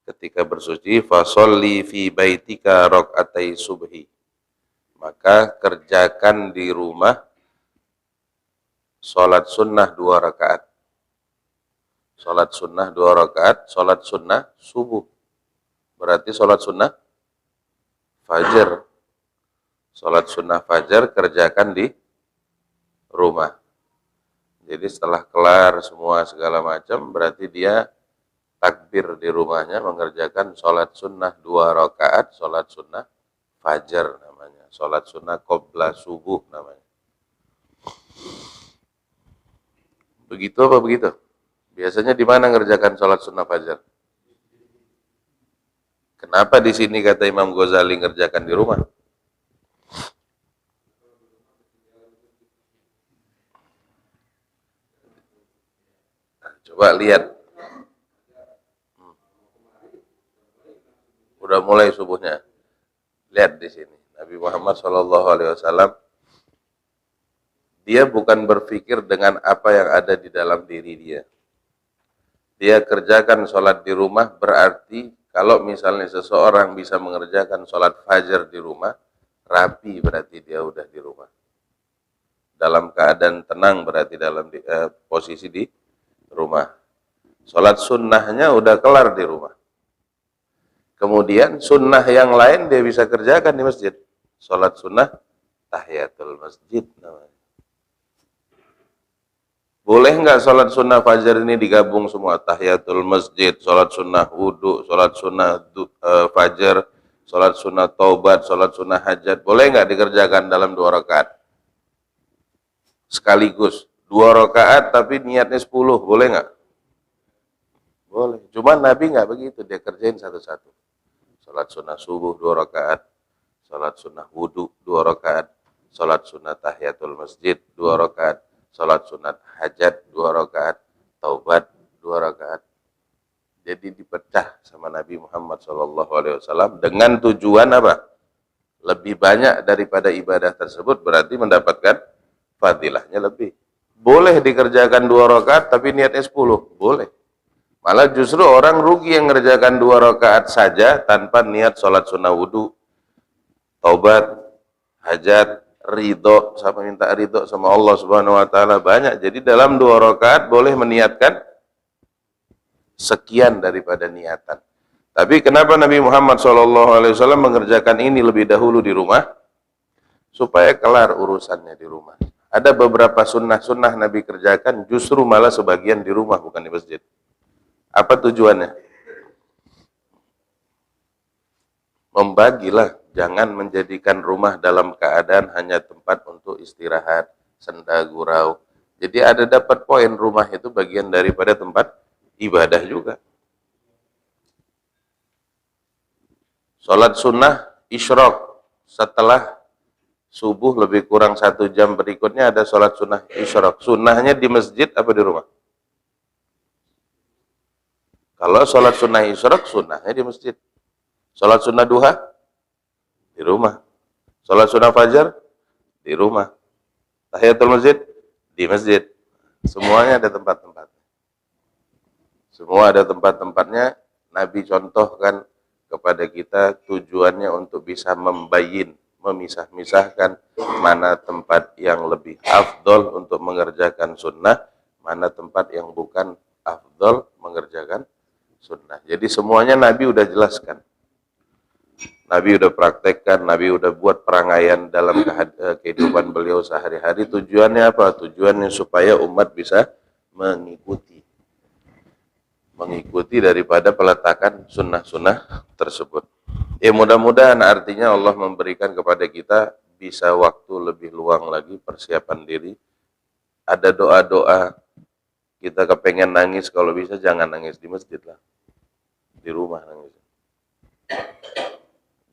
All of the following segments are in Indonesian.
ketika bersuci, fasolli fi baitika raqatai subhi. Maka kerjakan di rumah sholat sunnah 2 rakaat. Sholat sunnah 2 rakaat, sholat sunnah subuh. Berarti sholat sunnah fajar. Sholat sunnah fajar kerjakan di rumah. Jadi setelah kelar semua segala macam, berarti dia takbir di rumahnya mengerjakan sholat sunnah 2 rakaat, sholat sunnah fajar namanya. Sholat sunnah qobla subuh namanya. Begitu apa begitu? Biasanya di mana ngerjakan sholat sunnah fajar? Kenapa di sini kata Imam Ghazali ngerjakan di rumah? Coba lihat. Udah mulai subuhnya. Lihat di sini. Nabi Muhammad SAW, dia bukan berpikir dengan apa yang ada di dalam diri dia. Dia kerjakan sholat di rumah, berarti kalau misalnya seseorang bisa mengerjakan sholat fajar di rumah, rapi berarti dia udah di rumah. Dalam keadaan tenang berarti dalam posisi di rumah. Sholat sunnahnya udah kelar di rumah. Kemudian sunnah yang lain dia bisa kerjakan di masjid. Sholat sunnah tahiyatul masjid namanya. Boleh nggak sholat sunnah fajar ini digabung semua? Tahiyatul masjid, sholat sunnah wudhu, sholat sunnah fajar, sholat sunnah taubat, sholat sunnah hajat. Boleh nggak dikerjakan dalam 2 rakaat? Sekaligus. 2 rakaat tapi niatnya 10. Boleh nggak? Boleh. Cuma Nabi nggak begitu. Dia kerjain satu-satu. Sholat sunnah subuh 2 rakaat, sholat sunnah wudhu 2 rakaat, sholat sunnah tahiyatul masjid 2 rakaat, sholat sunat hajat 2 rakaat, taubat 2 rakaat. Jadi dipecah sama Nabi Muhammad SAW dengan tujuan apa? Lebih banyak daripada ibadah tersebut, berarti mendapatkan fadilahnya lebih. Boleh dikerjakan 2 rakaat tapi niatnya 10, boleh. Malah justru orang rugi yang mengerjakan 2 rakaat saja tanpa niat sholat sunnah wudhu, taubat, hajat, ridho, sama minta ridho sama Allah Subhanahu Wa Taala banyak. Jadi dalam 2 rakaat boleh meniatkan sekian daripada niatan. Tapi kenapa Nabi Muhammad SAW mengerjakan ini lebih dahulu di rumah? Supaya kelar urusannya di rumah. Ada beberapa sunnah-sunnah Nabi kerjakan justru malah sebagian di rumah bukan di masjid. Apa tujuannya? Membagilah, jangan menjadikan rumah dalam keadaan hanya tempat untuk istirahat, senda gurau. Jadi ada dapat poin, rumah itu bagian daripada tempat ibadah juga. Sholat sunnah isyraq setelah subuh lebih kurang 1 jam berikutnya ada sholat sunnah isyraq. Sunnahnya di masjid apa di rumah? Kalau sholat sunnah isyraq, sunnahnya di masjid. Sholat sunnah duha, di rumah. Sholat sunnah fajar, di rumah. Tahiyatul masjid, di masjid. Semuanya ada tempat-tempatnya. Semua ada tempat-tempatnya. Nabi contohkan kepada kita tujuannya untuk bisa membayin, memisah-misahkan mana tempat yang lebih afdol untuk mengerjakan sunnah, mana tempat yang bukan afdol mengerjakan sunnah. Jadi semuanya Nabi udah jelaskan. Nabi udah praktekkan, Nabi udah buat perangaian dalam kehidupan beliau sehari-hari. Tujuannya apa? Tujuannya supaya umat bisa mengikuti. Mengikuti daripada peletakan sunnah-sunnah tersebut. Ya mudah-mudahan artinya Allah memberikan kepada kita bisa waktu lebih luang lagi persiapan diri. Ada doa-doa, kita kepengen nangis, kalau bisa jangan nangis di masjid lah. Di rumah nangis.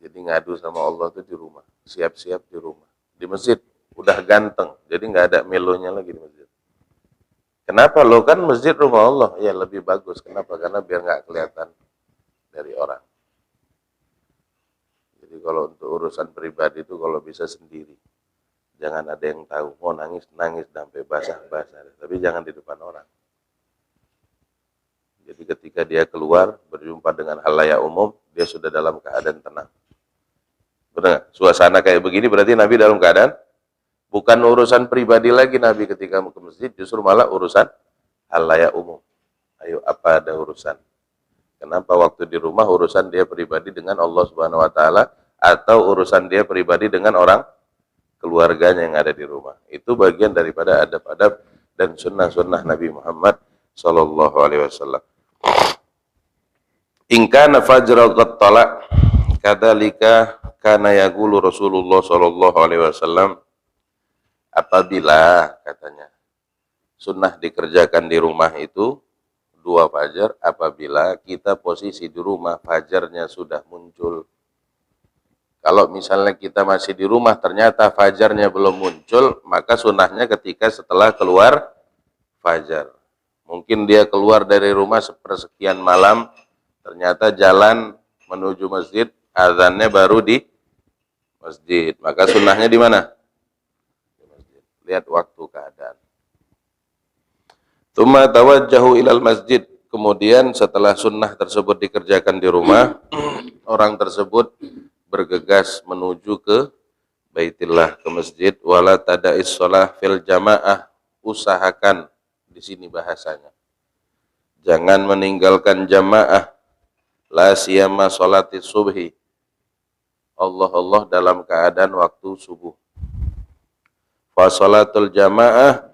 Jadi ngadu sama Allah itu di rumah. Siap-siap di rumah. Di masjid udah ganteng. Jadi nggak ada melonya lagi di masjid. Kenapa? Lo kan masjid rumah Allah. Ya lebih bagus. Kenapa? Karena biar nggak kelihatan dari orang. Jadi kalau untuk urusan pribadi itu kalau bisa sendiri. Jangan ada yang tahu. Mau nangis, nangis sampai basah-basah. Tapi jangan di depan orang. Jadi ketika dia keluar berjumpa dengan halayak umum, dia sudah dalam keadaan tenang. Benar? Suasana kayak begini berarti Nabi dalam keadaan bukan urusan pribadi lagi Nabi ketika mau ke masjid, justru malah urusan halayak umum. Ayo, apa ada urusan? Kenapa waktu di rumah urusan dia pribadi dengan Allah Subhanahu wa taala atau urusan dia pribadi dengan orang keluarganya yang ada di rumah? Itu bagian daripada adab-adab dan sunnah-sunnah Nabi Muhammad sallallahu alaihi wasallam. In kana fajra qad tala kadzalika kana yaqulu Rasulullah sallallahu alaihi wasallam, apabila katanya sunnah dikerjakan di rumah itu 2 fajar apabila kita posisi di rumah fajarnya sudah muncul. Kalau misalnya kita masih di rumah ternyata fajarnya belum muncul, maka sunnahnya ketika setelah keluar fajar. Mungkin dia keluar dari rumah sepersekian malam, ternyata jalan menuju masjid, azannya baru di masjid. Maka sunnahnya di mana? Di masjid. Lihat waktu keadaan. Tsumma tawajjahu ilal masjid. Kemudian setelah sunnah tersebut dikerjakan di rumah, orang tersebut bergegas menuju ke Baitillah, ke masjid. Wala tada'is shalah fil jamaah. Usahakan, di sini bahasanya, jangan meninggalkan jamaah, la siyama sholatis subhi, Allah dalam keadaan waktu subuh. Fa sholatul jamaah,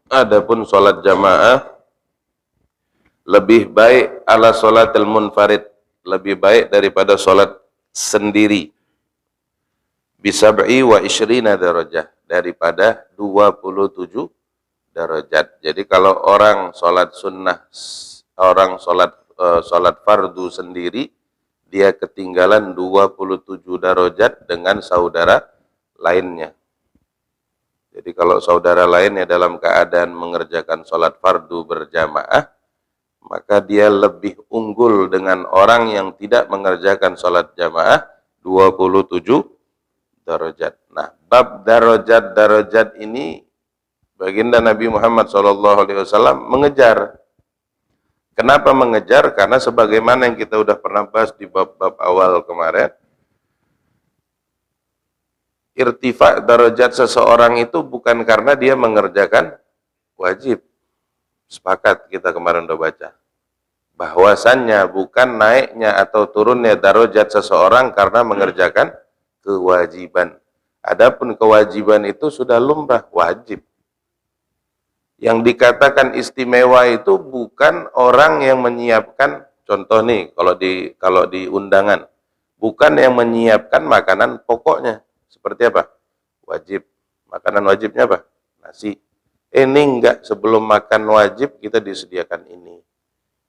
adapun sholat jamaah lebih baik ala sholatil munfarid, lebih baik daripada sholat sendiri. Bisab'i wa isyrina darajah, daripada 27 darajat. Jadi kalau orang sholat sunnah, orang sholat fardu sendiri, dia ketinggalan 27 darajat dengan saudara lainnya. Jadi kalau saudara lainnya dalam keadaan mengerjakan sholat fardu berjamaah, maka dia lebih unggul dengan orang yang tidak mengerjakan sholat jamaah 27 darajat. Nah, bab darajat ini baginda Nabi Muhammad SAW mengejar. Kenapa mengejar? Karena sebagaimana yang kita udah pernah bahas di bab-bab awal kemarin, irtifa darajat seseorang itu bukan karena dia mengerjakan wajib. Sepakat kita kemarin udah baca. Bahwasannya bukan naiknya atau turunnya darajat seseorang karena mengerjakan kewajiban. Adapun kewajiban itu sudah lumrah, wajib. Yang dikatakan istimewa itu bukan orang yang menyiapkan, contoh nih, kalau di undangan, bukan yang menyiapkan makanan pokoknya. Seperti apa? Wajib. Makanan wajibnya apa? Nasi. Ini enggak, sebelum makan wajib kita disediakan ini.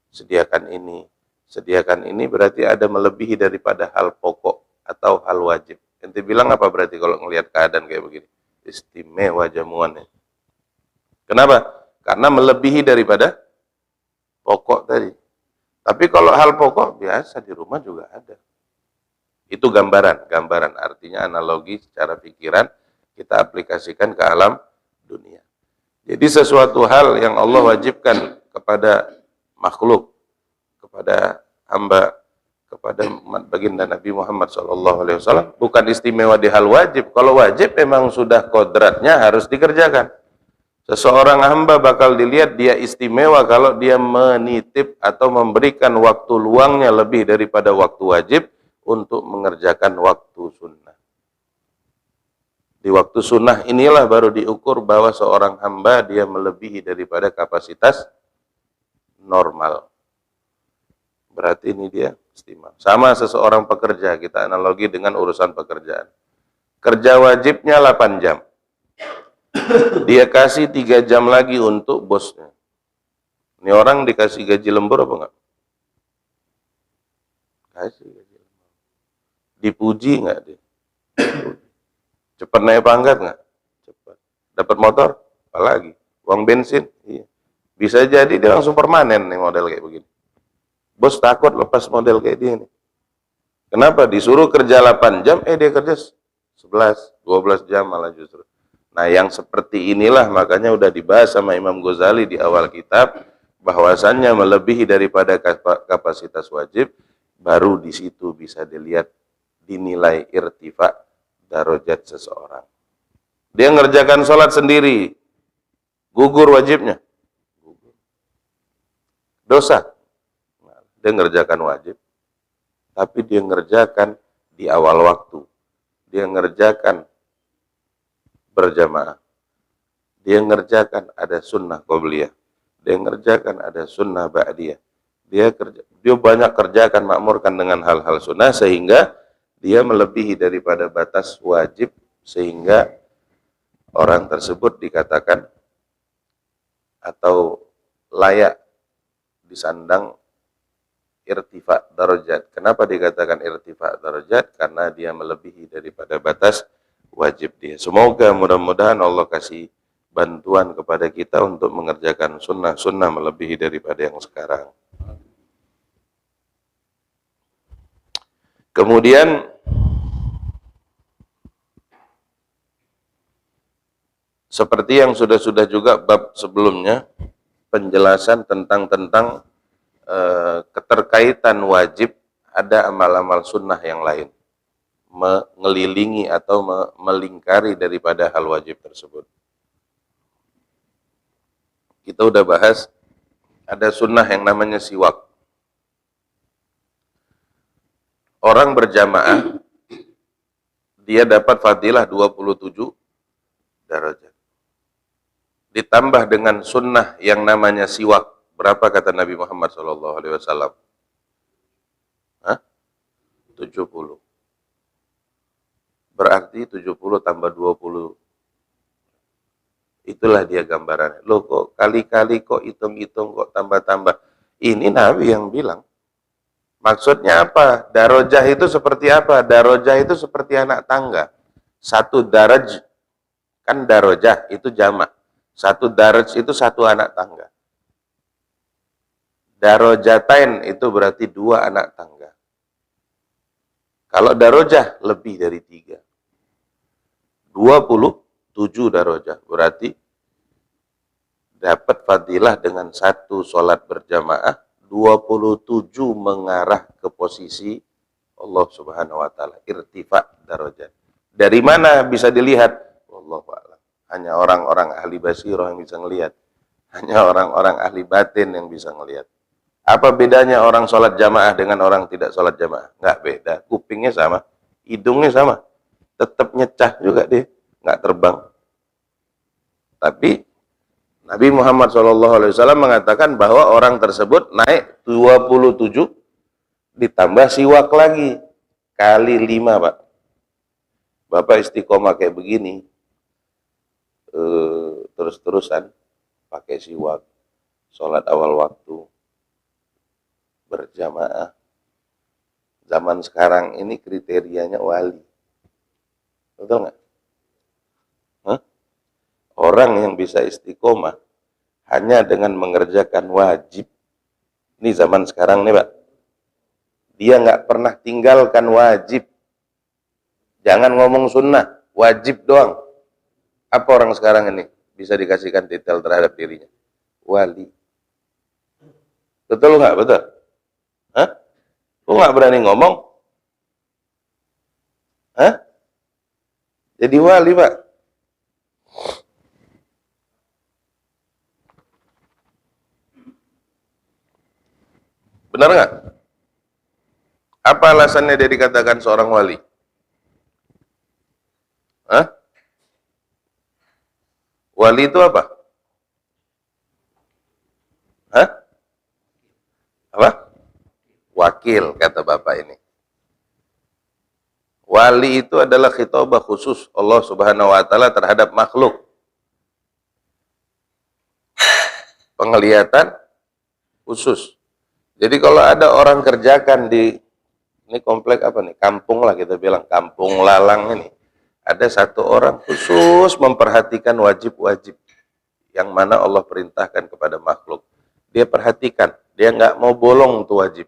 Sediakan ini. Sediakan ini berarti ada melebihi daripada hal pokok atau hal wajib. Ente bilang apa berarti kalau ngelihat keadaan kayak begini? Istimewa jamuannya. Kenapa? Karena melebihi daripada pokok tadi. Tapi kalau hal pokok biasa di rumah juga ada. Itu gambaran artinya analogi secara pikiran kita aplikasikan ke alam dunia. Jadi sesuatu hal yang Allah wajibkan kepada makhluk, kepada hamba, kepada baginda Nabi Muhammad SAW bukan istimewa di hal wajib. Kalau wajib memang sudah kodratnya harus dikerjakan. Seseorang hamba bakal dilihat dia istimewa kalau dia menitip atau memberikan waktu luangnya lebih daripada waktu wajib untuk mengerjakan waktu sunnah. Di waktu sunnah inilah baru diukur bahwa seorang hamba dia melebihi daripada kapasitas normal. Berarti ini dia istimewa. Sama seseorang pekerja, kita analogi dengan urusan pekerjaan. Kerja wajibnya 8 jam. Dia kasih 3 jam lagi untuk bosnya. Ini orang dikasih gaji lembur apa enggak? Kasih gaji lembur. Dipuji enggak dia? Cepat naik pangkat enggak? Cepat. Dapat motor? Apalagi? Uang bensin? Iya. Bisa jadi dia langsung permanen nih model kayak begini. Bos takut lepas model kayak dia nih. Kenapa? Disuruh kerja 8 jam, dia kerja 11, 12 jam malah justru. Nah yang seperti inilah makanya udah dibahas sama Imam Ghazali di awal kitab, bahwasannya melebihi daripada kapasitas wajib, baru di situ bisa dilihat, dinilai irtifa darajat seseorang. Dia ngerjakan sholat sendiri, gugur wajibnya, dosa. Dia ngerjakan wajib, tapi dia ngerjakan di awal waktu, dia ngerjakan berjamaah, dia ngerjakan ada sunnah qobliyah, dia ngerjakan ada sunnah ba'diyah, dia banyak kerjakan, makmurkan dengan hal-hal sunnah, sehingga dia melebihi daripada batas wajib, sehingga orang tersebut dikatakan atau layak disandang irtifa darajat. Kenapa dikatakan irtifa darajat? Karena dia melebihi daripada batas wajib dia. Semoga mudah-mudahan Allah kasih bantuan kepada kita untuk mengerjakan sunnah melebihi daripada yang sekarang. Kemudian seperti yang sudah juga bab sebelumnya, penjelasan tentang keterkaitan wajib, ada amal-amal sunnah yang lain mengelilingi atau melingkari daripada hal wajib tersebut. Kita udah bahas ada sunnah yang namanya siwak. Orang berjamaah dia dapat fadilah 27 derajat. Ditambah dengan sunnah yang namanya siwak. Berapa kata Nabi Muhammad SAW? 70. Berarti 70 tambah 20. Itulah dia gambarannya. Loh kok kali-kali kok hitung-hitung kok tambah-tambah. Ini Nabi yang bilang. Maksudnya apa? Darajah itu seperti apa? Darajah itu seperti anak tangga. Satu daraj, kan darajah itu jamak. Satu daraj itu satu anak tangga. Darojatain itu berarti 2 anak tangga. Kalau darajah lebih dari 3. 27 darajah. Berarti dapat fadilah dengan 1 sholat berjamaah, 27 mengarah ke posisi Allah Subhanahu wa taala, irtifa darajat. Dari mana bisa dilihat? Wallahu a'lam. Hanya orang-orang ahli basirah yang bisa ngelihat. Hanya orang-orang ahli batin yang bisa ngelihat. Apa bedanya orang sholat jamaah dengan orang tidak sholat jamaah? Nggak beda. Kupingnya sama, hidungnya sama, tetap nyecah juga dia, nggak terbang. Tapi Nabi Muhammad SAW mengatakan bahwa orang tersebut naik 27 ditambah siwak lagi kali 5, Pak. Bapak istiqomah kayak begini, terus-terusan pakai siwak, sholat awal waktu, berjamaah. Zaman sekarang ini kriterianya wali. Betul nggak? Orang yang bisa istiqomah hanya dengan mengerjakan wajib. Ini zaman sekarang nih, Pak. Dia nggak pernah tinggalkan wajib. Jangan ngomong sunnah, wajib doang. Apa orang sekarang ini bisa dikasihkan detail terhadap dirinya? Wali. Betul nggak? Betul? Hah? Lu nggak berani ngomong? Hah? Jadi wali, Pak. Benar nggak? Apa alasannya dia dikatakan seorang wali? Hah? Wali itu apa? Hah? Apa? Wakil, kata Bapak ini. Wali itu adalah khitabah khusus Allah Subhanahu wa taala terhadap makhluk. Penglihatan khusus. Jadi kalau ada orang kerjakan di ini komplek apa nih? Kampung lah kita bilang, Kampung Lalang ini. Ada satu orang khusus memperhatikan wajib-wajib yang mana Allah perintahkan kepada makhluk. Dia perhatikan, dia nggak mau bolong tuh wajib.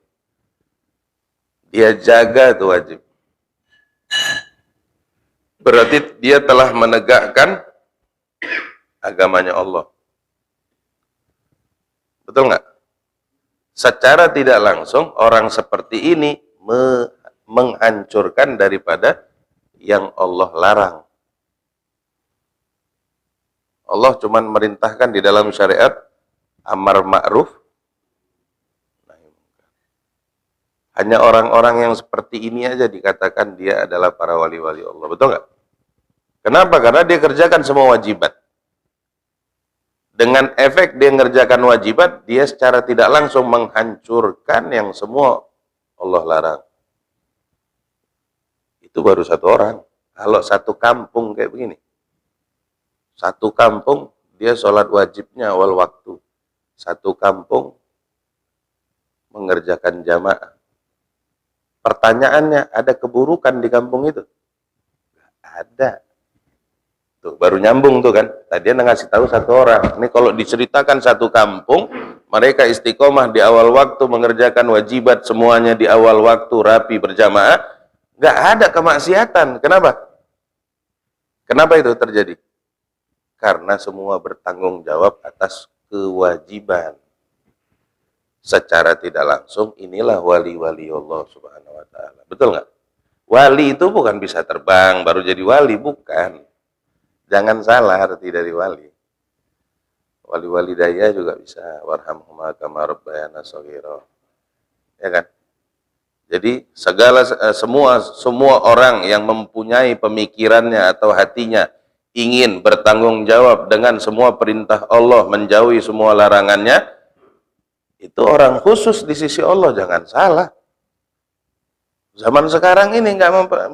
Dia jaga tuh wajib. Berarti dia telah menegakkan agamanya Allah. Betul nggak? Secara tidak langsung orang seperti ini menghancurkan daripada yang Allah larang. Allah cuma merintahkan di dalam syariat amar ma'ruf. Hanya orang-orang yang seperti ini aja dikatakan dia adalah para wali-wali Allah. Betul nggak? Kenapa? Karena dia kerjakan semua wajibat. Dengan efek dia mengerjakan wajibat, dia secara tidak langsung menghancurkan yang semua Allah larang. Itu baru satu orang. Kalau satu kampung kayak begini. Satu kampung, dia sholat wajibnya awal waktu. Satu kampung mengerjakan jamaah. Pertanyaannya, ada keburukan di kampung itu? Ada. Tuh, baru nyambung tuh kan. Tadi Anda ngasih tahu satu orang. Ini kalau diceritakan satu kampung, mereka istiqomah di awal waktu, mengerjakan wajibat semuanya di awal waktu, rapi, berjamaah, nggak ada kemaksiatan. Kenapa? Kenapa itu terjadi? Karena semua bertanggung jawab atas kewajiban. Secara tidak langsung, inilah wali-wali Allah Subhanahu wa Ta'ala. Betul nggak? Wali itu bukan bisa terbang baru jadi wali, bukan. Jangan salah arti dari wali. Wali-wali daya juga bisa. Warhamhuma kama rabbayana shaghira. Ya kan? Jadi semua orang yang mempunyai pemikirannya atau hatinya ingin bertanggung jawab dengan semua perintah Allah, menjauhi semua larangannya, itu orang khusus di sisi Allah, jangan salah. Zaman sekarang ini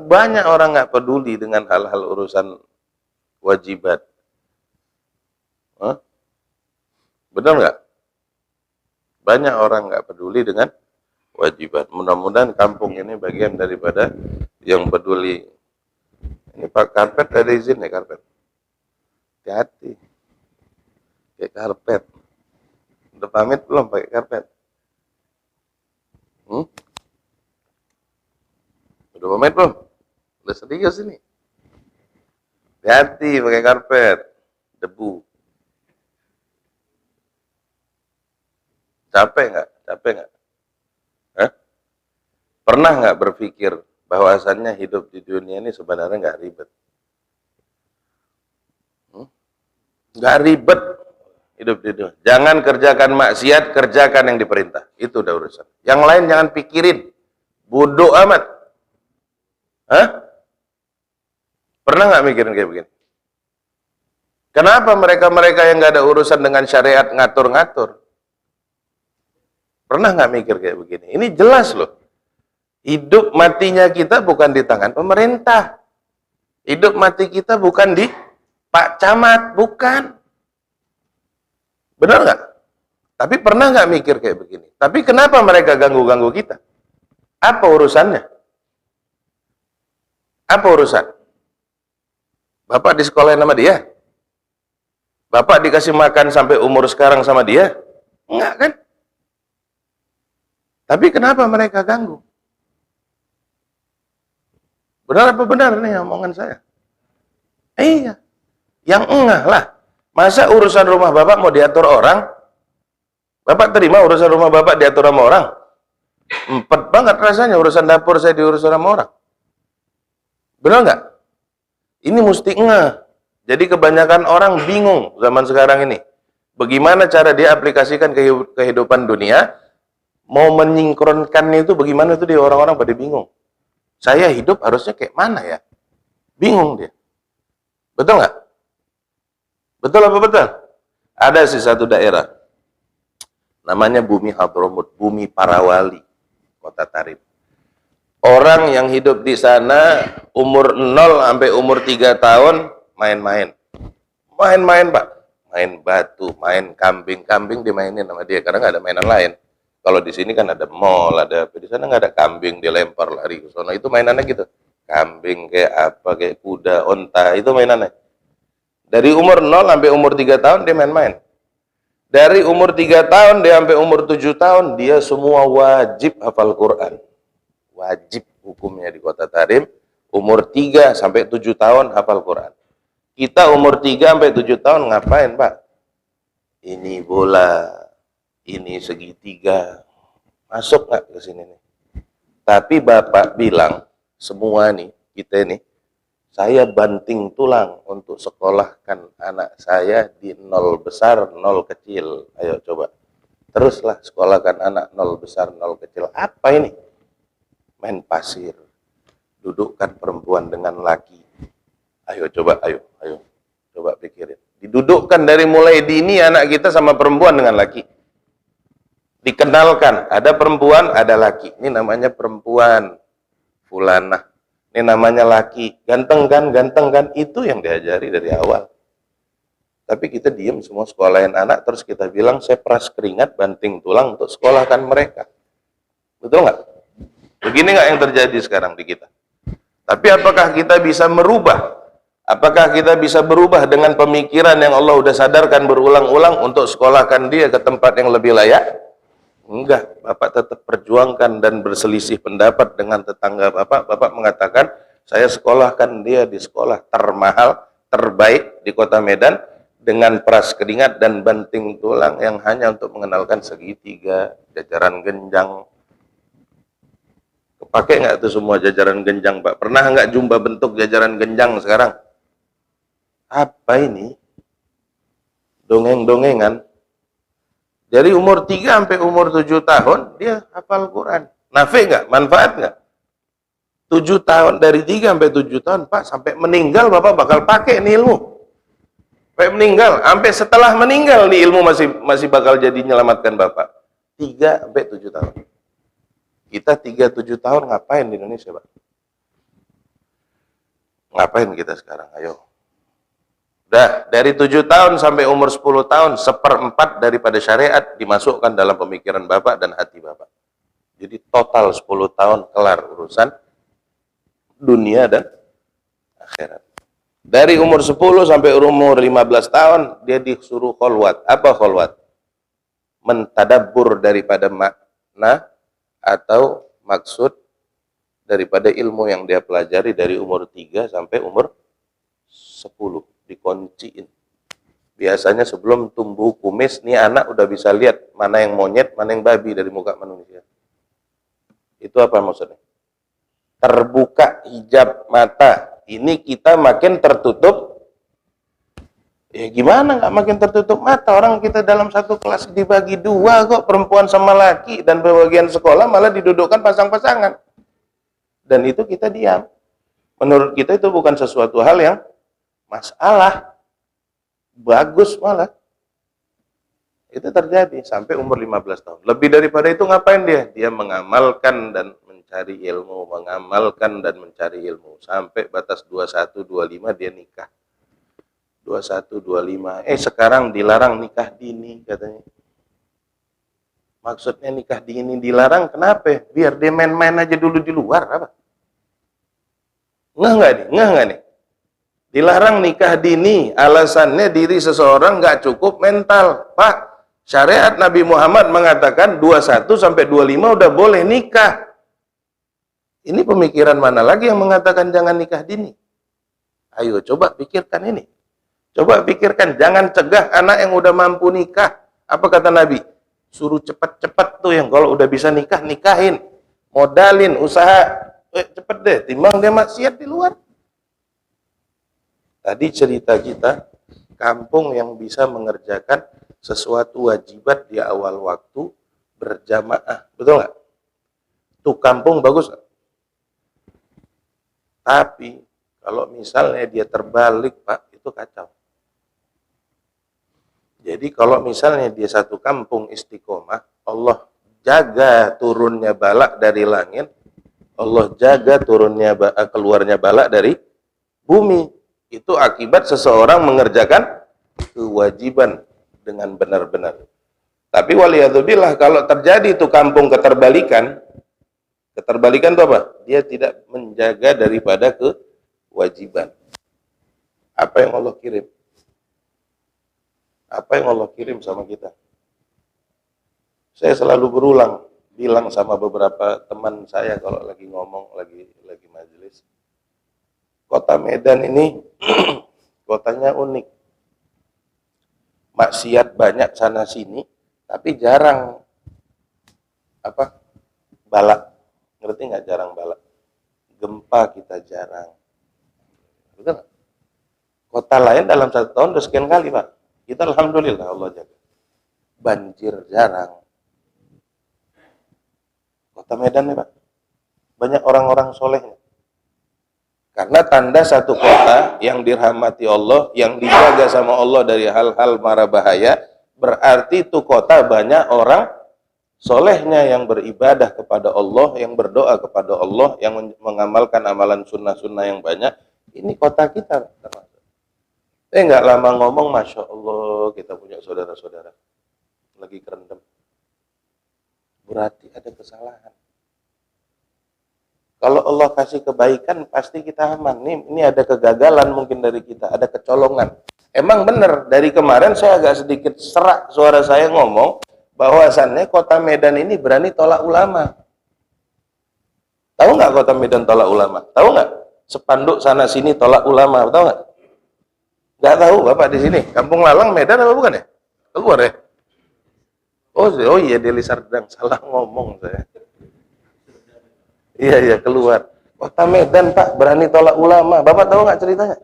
banyak orang nggak peduli dengan hal-hal urusan wajibat. Hah? Benar nggak? Banyak orang nggak peduli dengan wajibat. Mudah-mudahan kampung ini bagian daripada yang peduli. Ini Pak karpet ada izin ya karpet? Hati-hati. Kayak karpet. Udah pamit belum pakai karpet? Udah pamit belum? Udah serius ini? Hati-hati pakai karpet, debu. Capek nggak? Capek nggak? Pernah nggak berpikir bahwasannya hidup di dunia ini sebenarnya nggak ribet? Nggak ribet hidup di dunia. Jangan kerjakan maksiat, kerjakan yang diperintah. Itu udah urusan. Yang lain jangan pikirin. Bodoh amat. Hah? Pernah nggak mikirin kayak begini? Kenapa mereka-mereka yang nggak ada urusan dengan syariat ngatur-ngatur? Pernah nggak mikir kayak begini? Ini jelas loh. Hidup matinya kita bukan di tangan pemerintah. Hidup mati kita bukan di Pak Camat, bukan. Benar nggak? Tapi pernah nggak mikir kayak begini? Tapi kenapa mereka ganggu-ganggu kita? Apa urusannya? Apa urusan? Bapak di sekolah sama dia? Bapak dikasih makan sampai umur sekarang sama dia? Enggak kan? Tapi kenapa mereka ganggu? Benar apa benar nih omongan saya? Iya. Yang enggak lah. Masa urusan rumah Bapak mau diatur orang? Bapak terima urusan rumah Bapak diatur sama orang? Empet banget rasanya urusan dapur saya diurus sama orang. Benar nggak? Ini mesti ngeh. Jadi kebanyakan orang bingung zaman sekarang ini. Bagaimana cara dia aplikasikan kehidupan dunia, mau menyingkronkannya itu bagaimana itu dia orang-orang pada bingung. Saya hidup harusnya kayak mana ya? Bingung dia. Betul nggak? Betul apa betul? Ada sih satu daerah. Namanya Bumi Hadramut, Bumi para wali, Kota Tarim. Orang yang hidup di sana umur 0 sampai umur 3 tahun main-main. Main-main, Pak. Main batu, main kambing dimainin sama dia karena nggak ada mainan lain. Kalau di sini kan ada mall, ada apa, di sana nggak ada kambing dilempar lari ke sana. Itu mainannya gitu. Kambing kayak apa, kayak kuda, onta, itu mainannya. Dari umur 0 sampai umur 3 tahun dia main-main. Dari umur 3 tahun dia sampai umur 7 tahun dia semua wajib hafal Quran. Wajib hukumnya di Kota Tarim, umur 3 sampai 7 tahun hafal Quran. Kita umur 3 sampai 7 tahun ngapain, Pak? Ini bola, ini segitiga, Masuk nggak ke sini nih? Tapi Bapak bilang, semua nih, kita nih, saya banting tulang untuk sekolahkan anak saya di nol besar, nol kecil. Ayo coba. Teruslah sekolahkan anak nol besar, nol kecil. Apa ini? Main pasir. Dudukkan perempuan dengan laki. Ayo coba, ayo. Coba pikirin. Didudukkan dari mulai dini anak kita sama perempuan dengan laki. Dikenalkan, ada perempuan, ada laki. Ini namanya perempuan, fulanah. Ini namanya laki. Ganteng kan? Itu yang diajari dari awal. Tapi kita diem semua sekolahin anak, terus kita bilang, saya peras keringat, banting tulang untuk sekolahkan mereka. Betul nggak? Begini nggak yang terjadi sekarang di kita? Tapi apakah kita bisa merubah? Apakah kita bisa berubah dengan pemikiran yang Allah udah sadarkan berulang-ulang untuk sekolahkan dia ke tempat yang lebih layak? Enggak, Bapak tetap perjuangkan dan berselisih pendapat dengan tetangga Bapak. Bapak mengatakan, saya sekolahkan dia di sekolah termahal, terbaik di kota Medan, dengan peras keringat dan banting tulang yang hanya untuk mengenalkan segitiga, jajaran genjang. Kepake nggak tuh semua jajaran genjang, Pak? Pernah nggak jumpa bentuk jajaran genjang sekarang? Apa ini? Dongeng-dongengan. Dari umur 3 sampai umur 7 tahun, dia hafal Quran. Nafi nggak? Manfaat nggak? 7 tahun, dari 3 sampai 7 tahun, Pak, sampai meninggal Bapak bakal pakai nih ilmu. Sampai meninggal, sampai setelah meninggal nih ilmu masih bakal jadi menyelamatkan Bapak. 3 sampai 7 tahun. Kita 3-7 tahun ngapain di Indonesia, Pak? Ngapain kita sekarang? Ayo. Udah, dari 7 tahun sampai umur 10 tahun, 1/4 daripada syariat dimasukkan dalam pemikiran Bapak dan hati Bapak. Jadi total 10 tahun kelar urusan dunia dan akhirat. Dari umur 10 sampai umur 15 tahun, dia disuruh kholwat. Apa kholwat? Mentadabbur daripada makna atau maksud daripada ilmu yang dia pelajari dari umur 3 sampai umur 10. Dikunciin. Biasanya sebelum tumbuh kumis, nih anak udah bisa lihat mana yang monyet, mana yang babi dari muka manusia. Itu apa maksudnya? Terbuka hijab mata. Ini kita makin tertutup. Ya gimana nggak makin tertutup mata? Orang kita dalam satu kelas dibagi 2 kok, perempuan sama laki, dan bagian sekolah malah didudukkan pasang-pasangan. Dan itu kita diam. Menurut kita itu bukan sesuatu hal yang masalah, bagus malah. Itu terjadi sampai umur 15 tahun. Lebih daripada itu ngapain dia? Dia mengamalkan dan mencari ilmu, mengamalkan dan mencari ilmu. Sampai batas 21-25 dia nikah. 21-25. Sekarang dilarang nikah dini katanya. Maksudnya nikah dini dilarang kenapa? Biar dia main-main aja dulu di luar apa? Ngeh nggak nih? Dilarang nikah dini, alasannya diri seseorang nggak cukup mental. Pak, syariat Nabi Muhammad mengatakan 21 sampai 25 udah boleh nikah. Ini pemikiran mana lagi yang mengatakan jangan nikah dini? Ayo coba pikirkan ini. Coba pikirkan, jangan cegah anak yang udah mampu nikah. Apa kata Nabi? Suruh cepat-cepat tuh yang kalau udah bisa nikah, nikahin. Modalin, usaha. Cepet deh, timbang dia maksiat di luar. Tadi cerita kita, kampung yang bisa mengerjakan sesuatu wajibat di awal waktu berjamaah. Betul nggak? Tuh kampung bagus nggak? Tapi, kalau misalnya dia terbalik, Pak, itu kacau. Jadi kalau misalnya dia satu kampung istiqomah, Allah jaga turunnya balak dari langit, Allah jaga turunnya keluarnya balak dari bumi. Itu akibat seseorang mengerjakan kewajiban dengan benar-benar. Tapi waliyadzubillah, kalau terjadi itu kampung keterbalikan itu apa? Dia tidak menjaga daripada kewajiban. Apa yang Allah kirim? Apa yang Allah kirim sama kita? Saya selalu bilang sama beberapa teman saya kalau lagi ngomong, lagi majelis. Kota Medan ini kotanya unik. Maksiat banyak sana sini, tapi jarang apa? Bala. Ngerti nggak jarang bala? Gempa kita jarang. Betul nggak? Kota lain dalam 1 tahun udah sekian kali, Pak. Kita alhamdulillah Allah jaga. Banjir jarang. Kota Medan nih, Pak. Banyak orang-orang solehnya. Karena tanda satu kota yang dirahmati Allah, yang dijaga sama Allah dari hal-hal mara bahaya, berarti itu kota banyak orang solehnya yang beribadah kepada Allah, yang berdoa kepada Allah, yang mengamalkan amalan sunnah-sunnah yang banyak. Ini kota kita. Nggak lama ngomong, Masya Allah, kita punya saudara-saudara lagi kerendam. Berarti ada kesalahan. Kalau Allah kasih kebaikan, pasti kita aman. Ini ada kegagalan mungkin dari kita, ada kecolongan. Emang benar, dari kemarin saya agak sedikit serak suara saya ngomong, bahwasannya kota Medan ini berani tolak ulama. Tahu nggak kota Medan tolak ulama? Tahu nggak? Sepanduk sana sini tolak ulama, tahu nggak? Nggak tahu Bapak di sini. Kampung Lalang Medan apa bukan ya? Keluar ya? Oh iya, Deli Sardang, salah ngomong saya. Iya, keluar. Kota Medan, Pak, berani tolak ulama. Bapak tahu nggak ceritanya?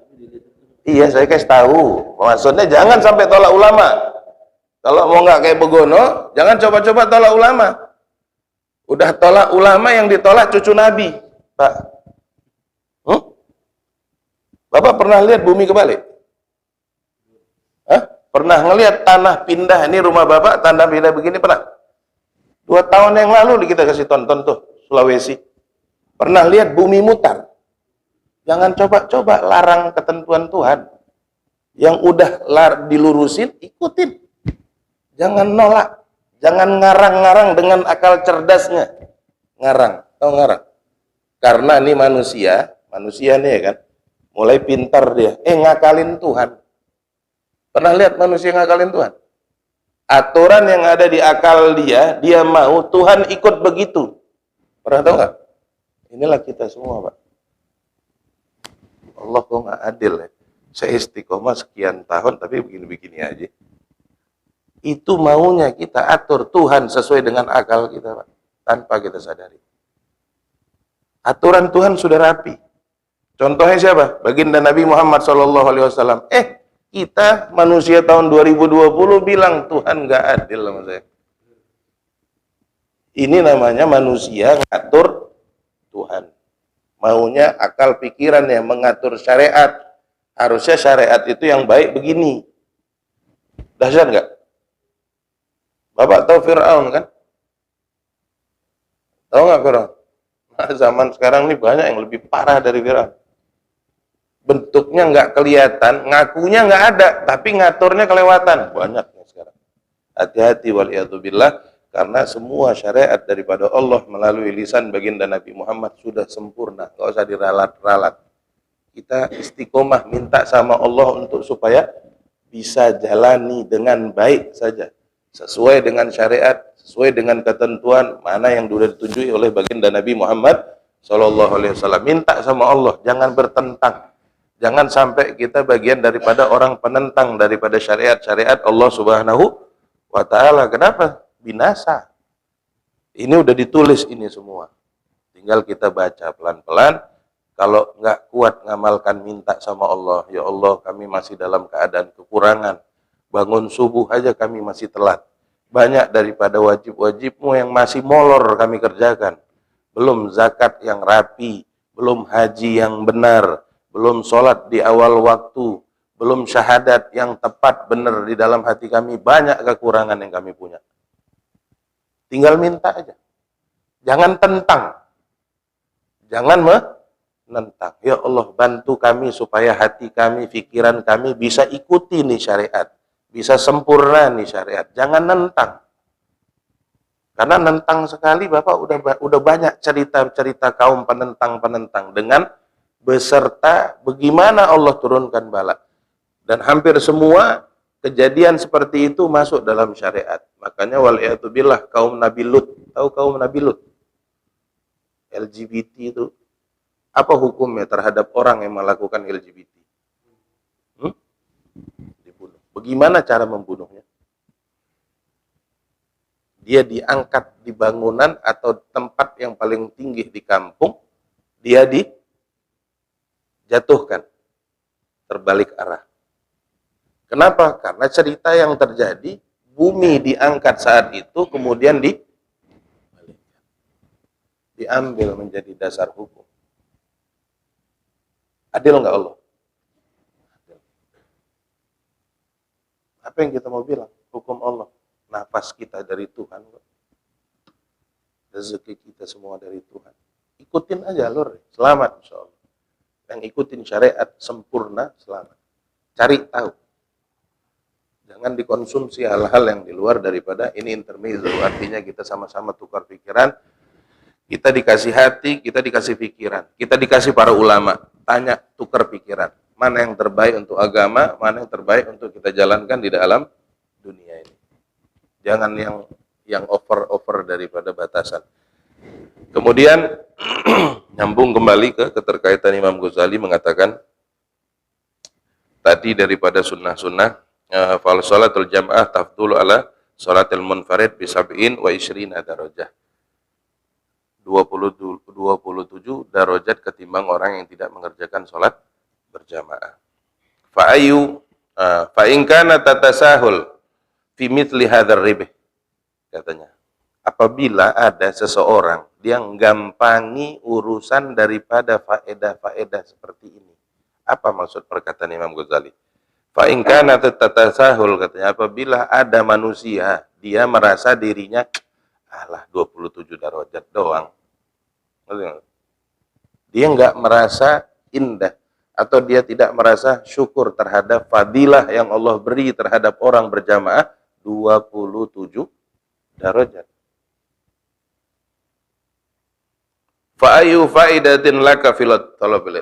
Iya, saya kasih tahu. Maksudnya jangan sampai tolak ulama. Kalau mau nggak kayak Begono, jangan coba-coba tolak ulama. Udah tolak ulama, yang ditolak cucu Nabi, Pak. Bapak pernah lihat bumi kebalik? Hah? Pernah ngelihat tanah pindah? Ini rumah Bapak, tanah pindah begini pernah? 2 tahun yang lalu kita kasih tonton tuh, Sulawesi. Pernah lihat bumi mutar? Jangan coba-coba larang ketentuan Tuhan. Yang udah dilurusin, ikutin. Jangan nolak. Jangan ngarang-ngarang dengan akal cerdasnya. Ngarang. Tahu ngarang? Karena ini manusia nih ya kan, mulai pintar dia. Ngakalin Tuhan. Pernah lihat manusia ngakalin Tuhan? Aturan yang ada di akal dia mau, Tuhan ikut begitu. Pernah tahu nggak? Inilah kita semua, Pak. Allah kok nggak adil ya. Saya istiqomah sekian tahun, tapi begini-begini aja. Itu maunya kita atur Tuhan sesuai dengan akal kita, Pak. Tanpa kita sadari. Aturan Tuhan sudah rapi. Contohnya siapa? Baginda Nabi Muhammad SAW. Kita manusia tahun 2020 bilang Tuhan nggak adil sama saya. Ini namanya manusia ngatur Tuhan. Maunya akal pikiran yang mengatur syariat. Harusnya syariat itu yang baik begini. Dahsyat nggak? Bapak tahu Fir'aun kan? Tahu nggak Fir'aun? Nah, zaman sekarang ini banyak yang lebih parah dari Fir'aun. Bentuknya nggak kelihatan, ngakunya nggak ada, tapi ngaturnya kelewatan. Banyaknya sekarang. Hati-hati waliyadzubillah. Karena semua syariat daripada Allah melalui lisan baginda Nabi Muhammad sudah sempurna. Nggak usah diralat-ralat. Kita istiqomah minta sama Allah untuk supaya bisa jalani dengan baik saja. Sesuai dengan syariat, sesuai dengan ketentuan mana yang sudah ditunjukkan oleh baginda Nabi Muhammad SAW. Minta sama Allah, jangan bertentang. Jangan sampai kita bagian daripada orang penentang daripada syariat-syariat Allah Subhanahu wa Ta'ala. Kenapa? Binasa. Ini udah ditulis ini semua. Tinggal kita baca pelan-pelan. Kalau nggak kuat ngamalkan, minta sama Allah. Ya Allah, kami masih dalam keadaan kekurangan. Bangun subuh aja kami masih telat. Banyak daripada wajib-wajibmu yang masih molor kami kerjakan. Belum zakat yang rapi. Belum haji yang benar. Belum sholat di awal waktu. Belum syahadat yang tepat benar di dalam hati kami. Banyak kekurangan yang kami punya. Tinggal minta aja. Jangan tentang. Jangan menentang. Ya Allah, bantu kami supaya hati kami, pikiran kami bisa ikuti nih syariat. Bisa sempurna nih syariat. Jangan nentang. Karena nentang sekali Bapak udah banyak cerita-cerita kaum penentang-penentang dengan beserta bagaimana Allah turunkan bala. Dan hampir semua kejadian seperti itu masuk dalam syariat. Makanya waliyatubillah kaum Nabi Lut. Tahu kaum Nabi Lut? LGBT itu. Apa hukumnya terhadap orang yang melakukan LGBT? Dibunuh. Bagaimana cara membunuhnya? dia diangkat di bangunan atau tempat yang paling tinggi di kampung, dia dijatuhkan, terbalik arah. Kenapa? Karena cerita yang terjadi, bumi diangkat saat itu, kemudian diambil menjadi dasar hukum. Adil nggak Allah? Adil. Apa yang kita mau bilang? Hukum Allah. Nafas kita dari Tuhan. Rezeki kita semua dari Tuhan. Ikutin aja alur. Selamat insya Allah. Yang ikutin syariat sempurna, selamat. Cari tahu. Jangan dikonsumsi hal-hal yang di luar daripada ini intermezzo. Artinya kita sama-sama tukar pikiran. Kita dikasih hati, kita dikasih pikiran. Kita dikasih para ulama. Tanya, tukar pikiran. Mana yang terbaik untuk agama, mana yang terbaik untuk kita jalankan di dalam dunia ini. Jangan yang over daripada batasan. Kemudian nyambung kembali ke keterkaitan Imam Ghazali mengatakan tadi daripada sunnah-sunnah fal sholatul jam'ah tafdulu ala sholatil munfarid bi sab'in wa isyrina darajah. 27 darajat ketimbang orang yang tidak mengerjakan sholat berjamaah. Fa in kana tatasahul fi mithli hadzal ribh, katanya. Apabila ada seseorang yang gampangi urusan daripada faedah-faedah seperti ini. Apa maksud perkataan Imam Ghazali? Fa in kana tatasahul, katanya, apabila ada manusia dia merasa dirinya alah 27 darajat doang. Dia enggak merasa indah atau dia tidak merasa syukur terhadap fadilah yang Allah beri terhadap orang berjamaah 27 darajat. Fa ayu faidatin laka fil talabil.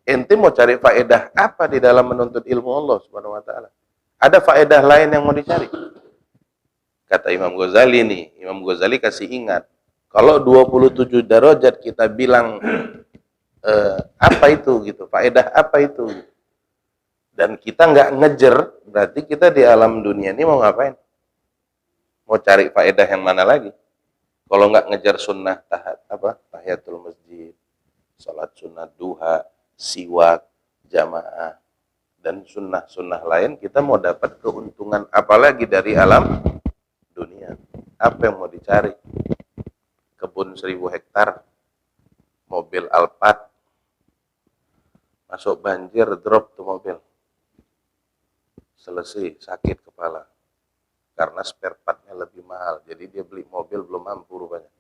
Ente mau cari faedah apa di dalam menuntut ilmu Allah Subhanahu wa taala? Ada faedah lain yang mau dicari? Kata Imam Ghazali nih, Imam Ghazali kasih ingat, kalau 27 darajat kita bilang apa itu gitu, faedah apa itu? Dan kita nggak ngejer, berarti kita di alam dunia ini mau ngapain? Mau cari faedah yang mana lagi? Kalau nggak ngejar sunnah tahiyatul masjid, salat sunnah duha, siwak, jamaah, dan sunnah-sunnah lain, kita mau dapat keuntungan apalagi dari alam dunia? Apa yang mau dicari? Kebun 1000 hektar, mobil Alphard, masuk banjir, drop tuh mobil, selesai, sakit kepala, karena spare partnya lebih mahal, jadi dia beli mobil belum mampu rupanya.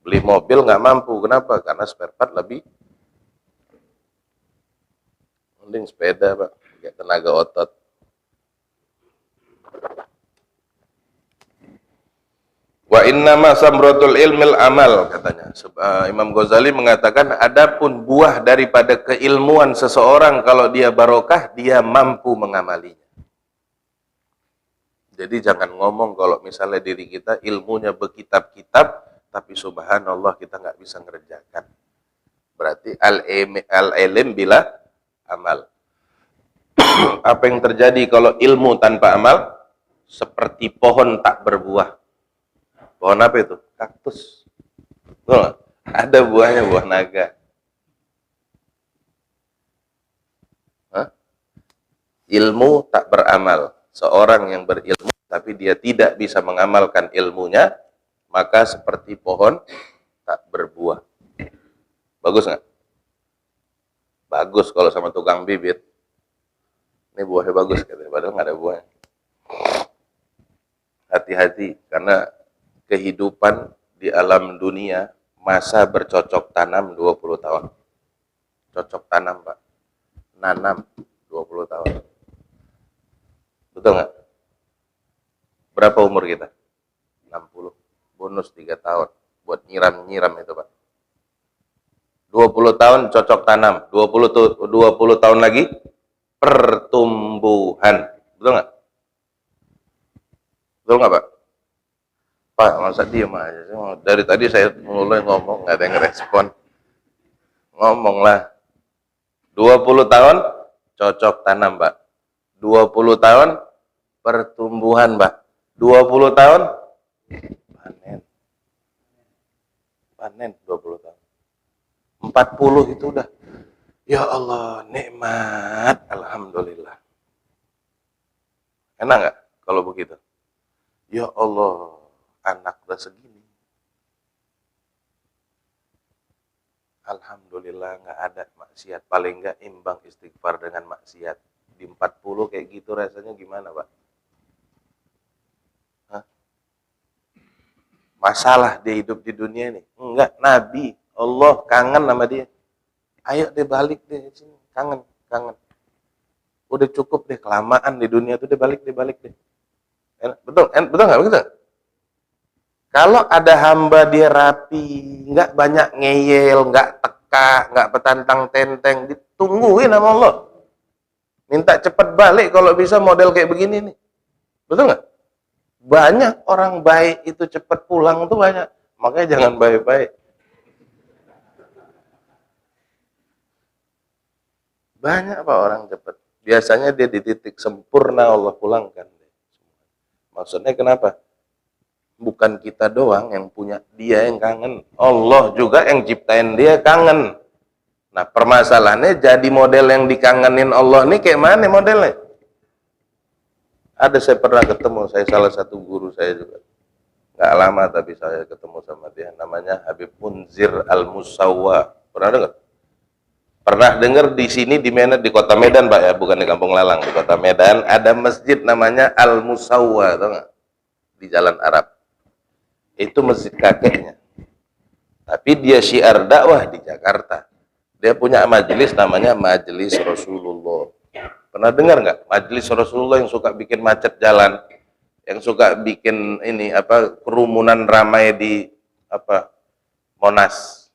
Beli mobil nggak mampu, kenapa? Karena spare part lebih. Mending sepeda, Pak, pakai tenaga otot. Wa innama samratul ilmil amal, katanya. Imam Ghazali mengatakan adapun buah daripada keilmuan seseorang kalau dia barokah, dia mampu mengamalinya. Jadi jangan ngomong kalau misalnya diri kita ilmunya berkitab-kitab, tapi subhanallah kita nggak bisa ngerjakan. Berarti al-ilm bila amal. Apa yang terjadi kalau ilmu tanpa amal? Seperti pohon tak berbuah. Pohon apa itu? Kaktus. Betul? Ada buahnya, buah naga. Ilmu tak beramal. Seorang yang berilmu tapi dia tidak bisa mengamalkan ilmunya, maka seperti pohon tak berbuah. Bagus nggak? Bagus kalau sama tukang bibit. Ini buahnya bagus, katanya, padahal nggak ada buahnya. Hati-hati, karena kehidupan di alam dunia, masa bercocok tanam 20 tahun. Cocok tanam, Pak. Nanam 20 tahun. Betul nggak? Berapa umur kita? 60. Bonus 3 tahun. Buat nyiram-nyiram itu, Pak. 20 tahun cocok tanam. 20 tahun lagi pertumbuhan. Betul nggak? Betul nggak, Pak? Pak, masa diem aja? Dari tadi saya mulai ngomong, nggak ada yang respon. Ngomonglah. 20 tahun cocok tanam, Pak. 20 tahun pertumbuhan, Pak. 20 tahun panen. Panen 20 tahun. 40 itu udah, ya Allah, nikmat, alhamdulillah. Enak nggak kalau begitu? Ya Allah, anak udah segini. Alhamdulillah nggak ada maksiat. Paling nggak imbang istighfar dengan maksiat. Di 40 kayak gitu rasanya gimana, Pak? Hah? Masalah dia hidup di dunia ini? Enggak, Nabi Allah kangen sama dia. Ayo deh balik deh sini, kangen. Udah cukup deh kelamaan di dunia tuh, deh balik deh. Enak, betul nggak begitu? Kalau ada hamba dia rapi, nggak banyak ngeyel, nggak teka, nggak petantang tenteng, ditungguin sama Allah. Minta cepat balik kalau bisa model kayak begini nih. Betul nggak? Banyak orang baik itu cepat pulang tuh banyak. Makanya jangan baik-baik. Banyak Pak orang cepat. Biasanya dia di titik sempurna Allah pulangkan. Maksudnya kenapa? Bukan kita doang yang punya, dia yang kangen. Allah juga yang ciptain dia kangen. Nah permasalahannya jadi model yang dikangenin Allah ini kayak mana modelnya? Ada saya pernah ketemu, saya salah satu guru saya juga. Nggak lama tapi saya ketemu sama dia. Namanya Habib Munzir Al-Musawwa. Pernah dengar? Pernah dengar di sini di kota Medan Pak ya, bukan di Kampung Lalang, di kota Medan ada masjid namanya Al-Musawwa, tahu nggak? Di Jalan Arab. Itu masjid kakeknya. Tapi dia syiar dakwah di Jakarta. Dia punya majelis namanya Majelis Rasulullah. Pernah dengar nggak? Majelis Rasulullah yang suka bikin macet jalan, yang suka bikin ini apa kerumunan ramai di apa Monas.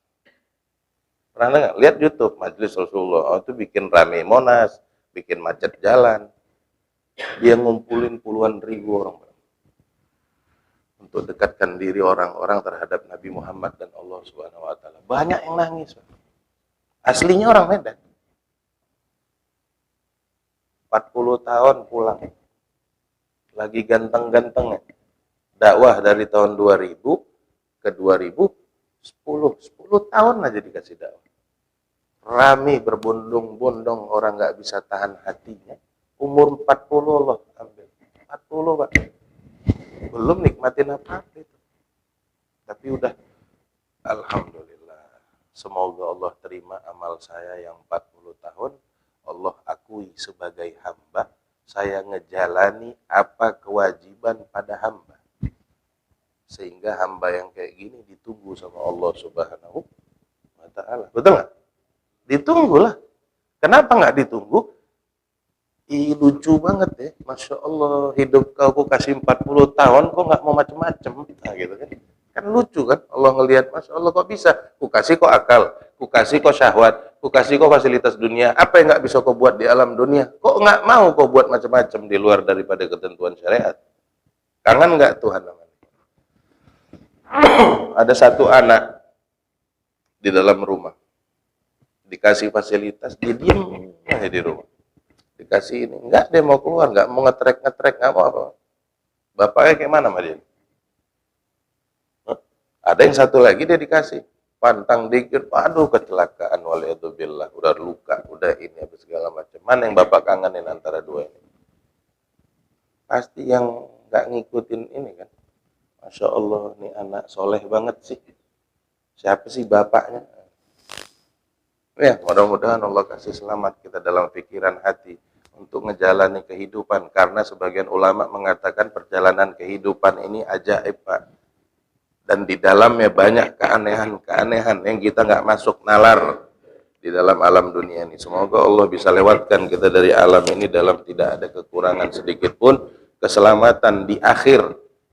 Pernah dengar? Lihat YouTube Majelis Rasulullah. Oh, itu bikin ramai Monas, bikin macet jalan. Dia ngumpulin puluhan ribu orang untuk dekatkan diri orang-orang terhadap Nabi Muhammad dan Allah Subhanahu wa taala. Banyak yang nangis. Aslinya orang Medan. 40 tahun pulang. Lagi ganteng-gantengnya. Dakwah dari tahun 2000 ke 2010. 10 tahun aja dikasih dakwah. Rame berbondong-bondong, orang nggak bisa tahan hatinya. Umur 40 Allah ambil. 40 Pak. Belum nikmatin apa-apa itu. Tapi udah, alhamdulillah. Semoga Allah terima amal saya yang 40 tahun. Allah akui sebagai hamba. Saya ngejalani apa kewajiban pada hamba. Sehingga hamba yang kayak gini ditunggu sama Allah Subhanahu wa ta'ala. Betul nggak? Ditunggulah. Kenapa nggak ditunggu? Ih, lucu banget ya, Masya Allah, hidup kau kasih 40 tahun, kok nggak mau macem-macem, nah, gitu kan. Kan lucu kan, Allah ngelihat, Masya Allah kok bisa, ku kasih kok akal, ku kasih kok syahwat, ku kasih kok fasilitas dunia, apa yang nggak bisa kau buat di alam dunia, kok nggak mau kau buat macam-macam di luar daripada ketentuan syariat. Kangen nggak Tuhan namanya? Ada satu anak di dalam rumah, dikasih fasilitas, dia diem aja di rumah. Dikasih ini, enggak, dia mau keluar, enggak mau ngetrek, enggak mau apa. Bapaknya kayak mana sama dia? Ada yang satu lagi dia dikasih, pantang dikit, aduh kecelakaan, waliyadzubillah, udah luka, udah ini, apa segala macam. Mana yang bapak kangenin antara dua ini? Pasti yang enggak ngikutin ini kan. Masya Allah, nih anak soleh banget sih. Siapa sih bapaknya? Ya, mudah-mudahan Allah kasih selamat kita dalam pikiran hati untuk ngejalani kehidupan, karena sebagian ulama mengatakan perjalanan kehidupan ini ajaib Pak, dan di dalamnya banyak keanehan-keanehan yang kita nggak masuk nalar di dalam alam dunia ini. Semoga Allah bisa lewatkan kita dari alam ini dalam tidak ada kekurangan sedikit pun, keselamatan di akhir,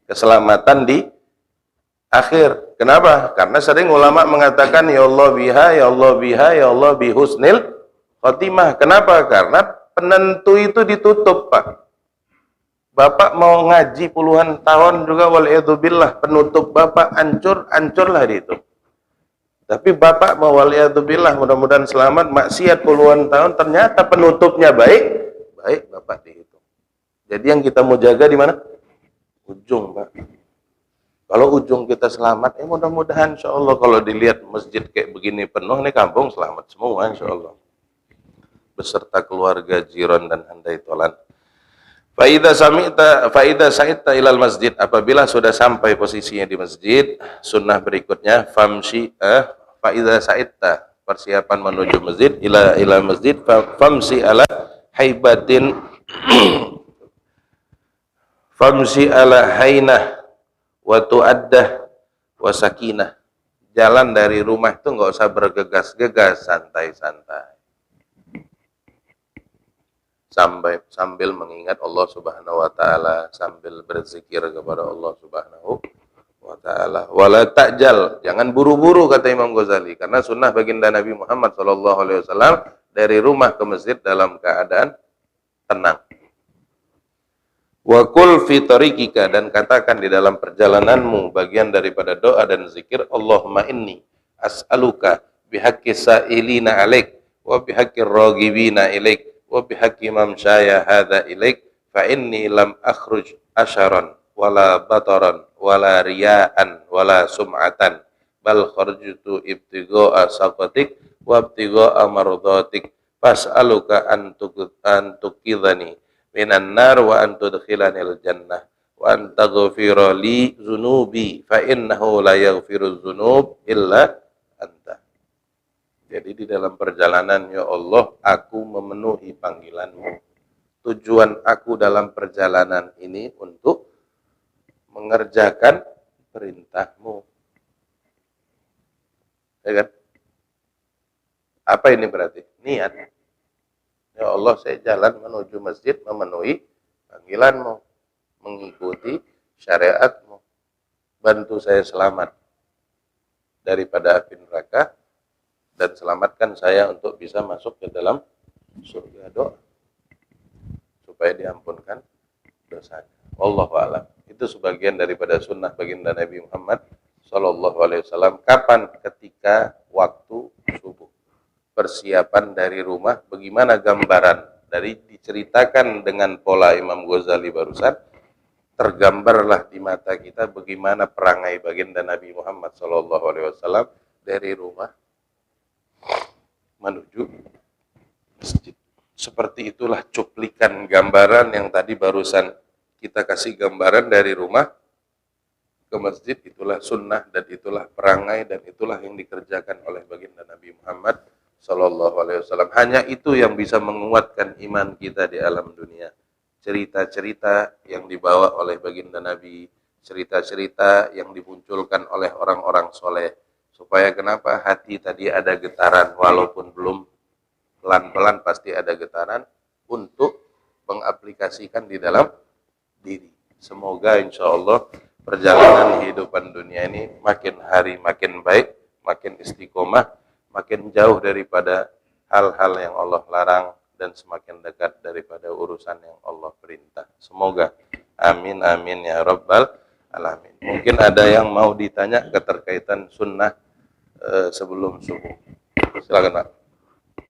keselamatan di akhir. Kenapa? Karena sering ulama mengatakan ya Allah biha, ya Allah biha, ya Allah bihusnil khotimah. Kenapa? Karena penentu itu ditutup Pak. Bapak mau ngaji puluhan tahun juga waliyadzubillah, penutup Bapak hancurlah di itu. Tapi Bapak mau waliyadzubillah, mudah-mudahan selamat, maksiat puluhan tahun, ternyata penutupnya baik Bapak dihitung. Jadi yang kita mau jaga di mana? Ujung, Pak. Kalau ujung kita selamat, mudah-mudahan insya Allah kalau dilihat masjid kayak begini penuh, nih kampung selamat semua insya Allah. Beserta keluarga, jiran, dan handai tolan. Faida sa'ita ilal masjid, apabila sudah sampai posisinya di masjid, sunnah berikutnya faida sa'ita, persiapan menuju masjid, ila masjid, famsi ala haibatin famsi ala hainah wa tu'addah wa sakinah. Jalan dari rumah itu nggak usah bergegas-gegas, santai-santai. Sambil mengingat Allah Subhanahu wa taala, sambil berzikir kepada Allah Subhanahu wa taala. Wala ta'jal, jangan buru-buru kata Imam Ghazali, karena sunnah baginda Nabi Muhammad sallallahu alaihi wasallam dari rumah ke masjid dalam keadaan tenang. Wa qul fi tariqika, dan katakan di dalam perjalananmu bagian daripada doa dan zikir, Allahumma inni as'aluka bihaqqi sa'ilina alaik wa bihaqqi raghibina ilaik wa bihaqqi mamsyaya hadza ilaik fa inni lam akhruj asharan wala bataran wala riya'an wala sum'atan bal kharajtu ibtigha'a saqatik wa ibtigha'a mardatik fas'aluka an tuqidhani minan nar wa an tudkhilanil jannah wa an taghfira li dzunubi fa innahu la yaghfiru dzunub illa anta. Jadi di dalam perjalanan, ya Allah, aku memenuhi panggilanmu. Tujuan aku dalam perjalanan ini untuk mengerjakan perintahmu. Ya kan? Apa ini berarti? Niat. Ya Allah, saya jalan menuju masjid memenuhi panggilanmu, mengikuti syariatmu. Bantu saya selamat daripada api neraka, dan selamatkan saya untuk bisa masuk ke dalam surga. Doa supaya diampunkan dosanya. Wallahu a'lam. Itu sebagian daripada sunnah baginda Nabi Muhammad sallallahu alaihi wasallam. Kapan? Ketika waktu subuh. Persiapan dari rumah, bagaimana gambaran dari diceritakan dengan pola Imam Ghazali barusan, tergambarlah di mata kita bagaimana perangai baginda Nabi Muhammad sallallahu alaihi wasallam dari rumah menuju masjid. Seperti itulah cuplikan gambaran yang tadi barusan kita kasih gambaran dari rumah ke masjid. Itulah sunnah dan itulah perangai dan itulah yang dikerjakan oleh baginda Nabi Muhammad sallallahu alaihi wasallam. Hanya itu yang bisa menguatkan iman kita di alam dunia. Cerita-cerita yang dibawa oleh baginda Nabi, cerita-cerita yang dimunculkan oleh orang-orang soleh. Supaya kenapa? Hati tadi ada getaran, walaupun belum, pelan-pelan pasti ada getaran untuk mengaplikasikan di dalam diri. Semoga insya Allah perjalanan kehidupan dunia ini makin hari makin baik, makin istiqomah, makin jauh daripada hal-hal yang Allah larang, dan semakin dekat daripada urusan yang Allah perintah. Semoga. Amin, amin ya rabbal alamin. Mungkin ada yang mau ditanya keterkaitan sunnah sebelum subuh. Silakan Pak.